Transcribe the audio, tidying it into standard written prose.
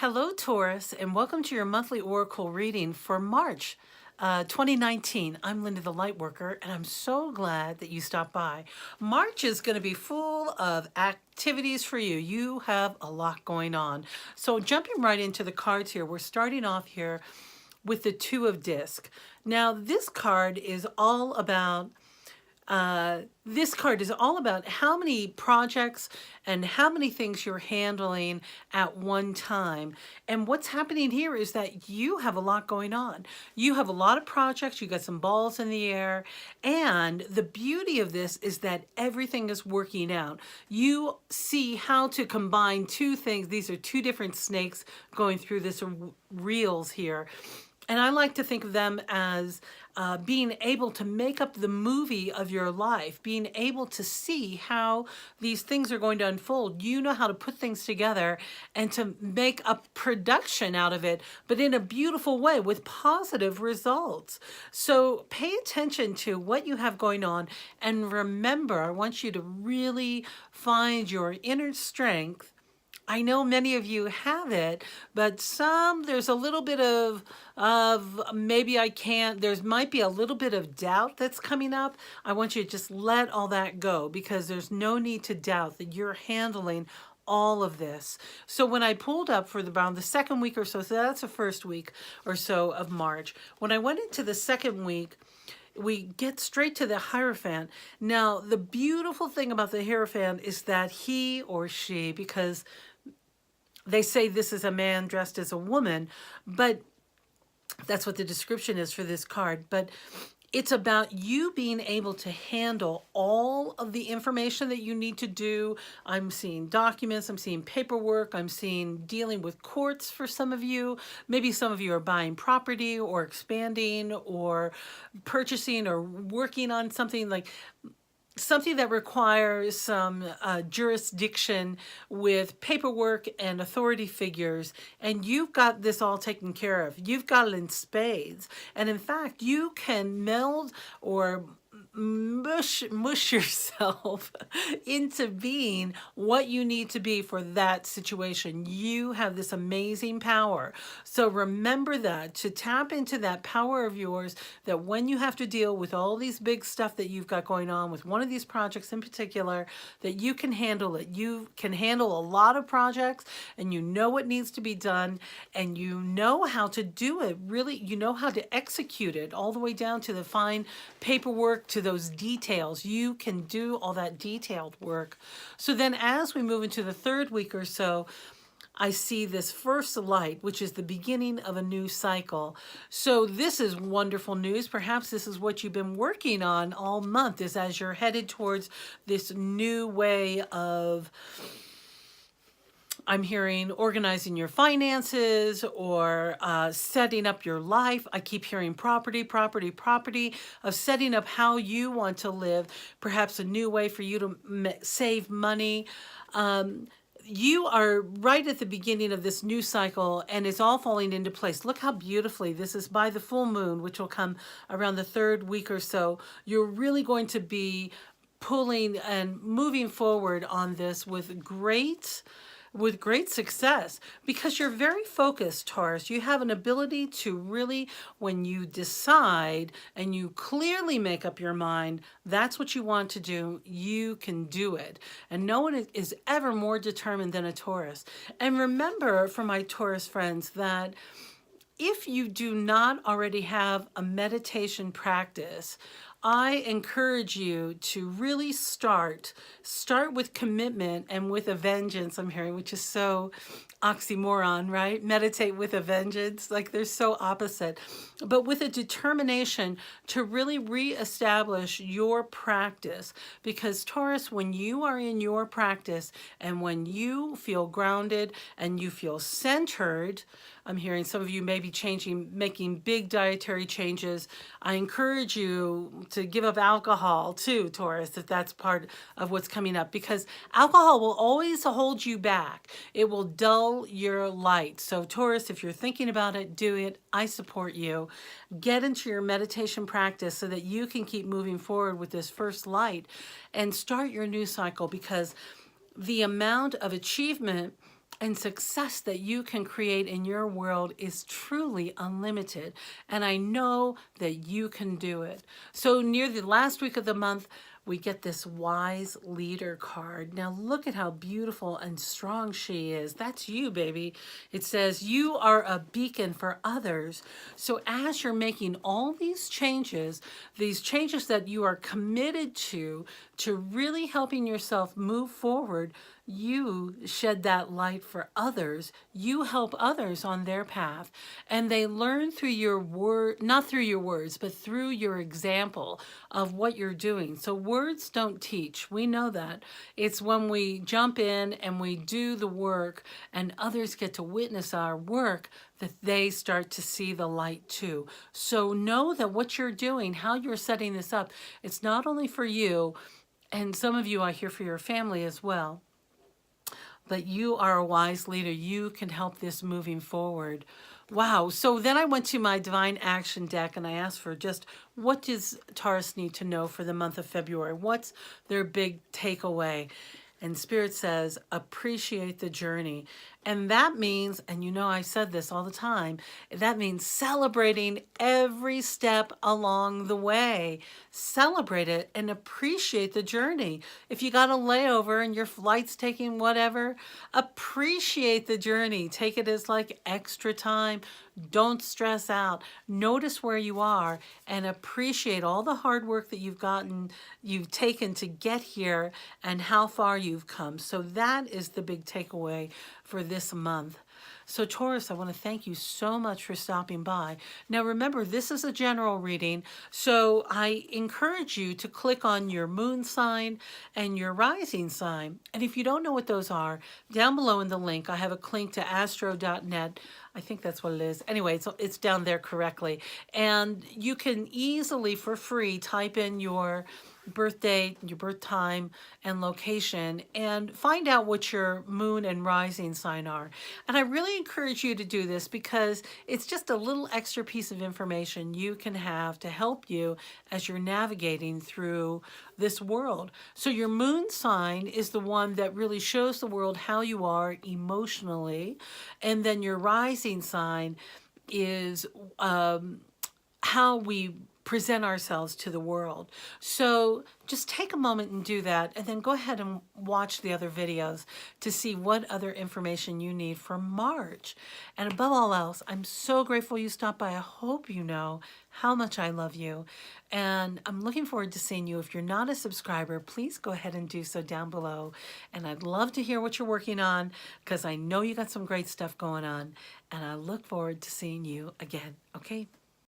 Hello, Taurus, and welcome to your monthly oracle reading for March 2019. I'm Linda the Lightworker, and I'm so glad that you stopped by. March is going to be full of activities for you. You have a lot going on. So jumping right into the cards here, we're starting off here with the Two of Disc. Now, this card is all about how many projects and how many things you're handling at one time. And what's happening here is that you have a lot going on. You have a lot of projects, you got some balls in the air, and the beauty of this is that everything is working out. You see how to combine two things. These are two different snakes going through this reels here. And I like to think of them as being able to make up the movie of your life, being able to see how these things are going to unfold. You know how to put things together and to make a production out of it, but in a beautiful way with positive results. So pay attention to what you have going on. And remember, I want you to really find your inner strength. I know many of you have it, but there's a little bit of maybe I can't. Might be a little bit of doubt that's coming up. I want you to just let all that go, because there's no need to doubt that you're handling all of this. So when I pulled up for around the second week or so that's the first week or so of March, when I went into the second week, we get straight to the Hierophant. Now, the beautiful thing about the Hierophant is that he or she, because they say this is a man dressed as a woman, but that's what the description is for this card. But it's about you being able to handle all of the information that you need to do. I'm seeing documents, I'm seeing paperwork, I'm seeing dealing with courts for some of you. Maybe some of you are buying property or expanding or purchasing or working on something that requires some jurisdiction with paperwork and authority figures, and you've got this all taken care of. You've got it in spades. And in fact, you can meld or mush yourself into being what you need to be for that situation. You have this amazing power. So remember that, to tap into that power of yours, that when you have to deal with all these big stuff that you've got going on with one of these projects in particular, that you can handle it. You can handle a lot of projects, and you know what needs to be done, and you know how to do it. Really, you know how to execute it all the way down to the fine paperwork, to those details. You can do all that detailed work. So then as we move into the third week or so, I see this first light, which is the beginning of a new cycle. So this is wonderful news. Perhaps this is what you've been working on all month, is as you're headed towards this new way of, I'm hearing, organizing your finances or setting up your life. I keep hearing property, of setting up how you want to live, perhaps a new way for you to save money. You are right at the beginning of this new cycle, and it's all falling into place. Look how beautifully this is by the full moon, which will come around the third week or so. You're really going to be pulling and moving forward on this with great success, because you're very focused, Taurus. You have an ability to really, when you decide and you clearly make up your mind, that's what you want to do, you can do it. And no one is ever more determined than a Taurus. And remember, for my Taurus friends, that if you do not already have a meditation practice, I encourage you to really start with commitment and with a vengeance, I'm hearing, which is so oxymoron, right? Meditate with a vengeance, like they're so opposite, but with a determination to really reestablish your practice. Because Taurus, when you are in your practice and when you feel grounded and you feel centered, I'm hearing some of you may be making big dietary changes. I encourage you to give up alcohol too, Taurus, if that's part of what's coming up, because alcohol will always hold you back. It will dull your light. So Taurus, if you're thinking about it, do it. I support you. Get into your meditation practice so that you can keep moving forward with this first light and start your new cycle, because the amount of achievement and success that you can create in your world is truly unlimited. And I know that you can do it. So near the last week of the month, we get this wise leader card. Now look at how beautiful and strong she is. That's you, baby. It says you are a beacon for others. So as you're making all these changes that you are committed to really helping yourself move forward, you shed that light for others. You help others on their path, and they learn through your word, not through your words, but through your example of what you're doing. So words don't teach. We know that. It's when we jump in and we do the work and others get to witness our work that they start to see the light too. So know that what you're doing, how you're setting this up, it's not only for you, and some of you are here for your family as well, but you are a wise leader. You can help this moving forward. Wow. So then I went to my Divine Action deck and I asked for just what does Taurus need to know for the month of February? What's their big takeaway? And Spirit says, appreciate the journey. And that means, and you know I said this all the time, that means celebrating every step along the way. Celebrate it and appreciate the journey. If you got a layover and your flight's taking whatever, appreciate the journey. Take it as like extra time. Don't stress out. Notice where you are and appreciate all the hard work that you've taken to get here and how far you've come. So that is the big takeaway for this month. So Taurus, I want to thank you so much for stopping by. Now remember, this is a general reading, so I encourage you to click on your moon sign and your rising sign. And if you don't know what those are, down below in the link, I have a link to astro.net. I think that's what it is. Anyway, it's down there correctly. And you can easily, for free, type in your birth date, your birth time, and location, and find out what your moon and rising sign are. And I really encourage you to do this because it's just a little extra piece of information you can have to help you as you're navigating through this world. So your moon sign is the one that really shows the world how you are emotionally, and then your rising sign is how we present ourselves to the world. So just take a moment and do that, and then go ahead and watch the other videos to see what other information you need for March. And above all else, I'm so grateful you stopped by. I hope you know how much I love you, and I'm looking forward to seeing you. If you're not a subscriber, please go ahead and do so down below, and I'd love to hear what you're working on because I know you got some great stuff going on, and I look forward to seeing you again. Okay,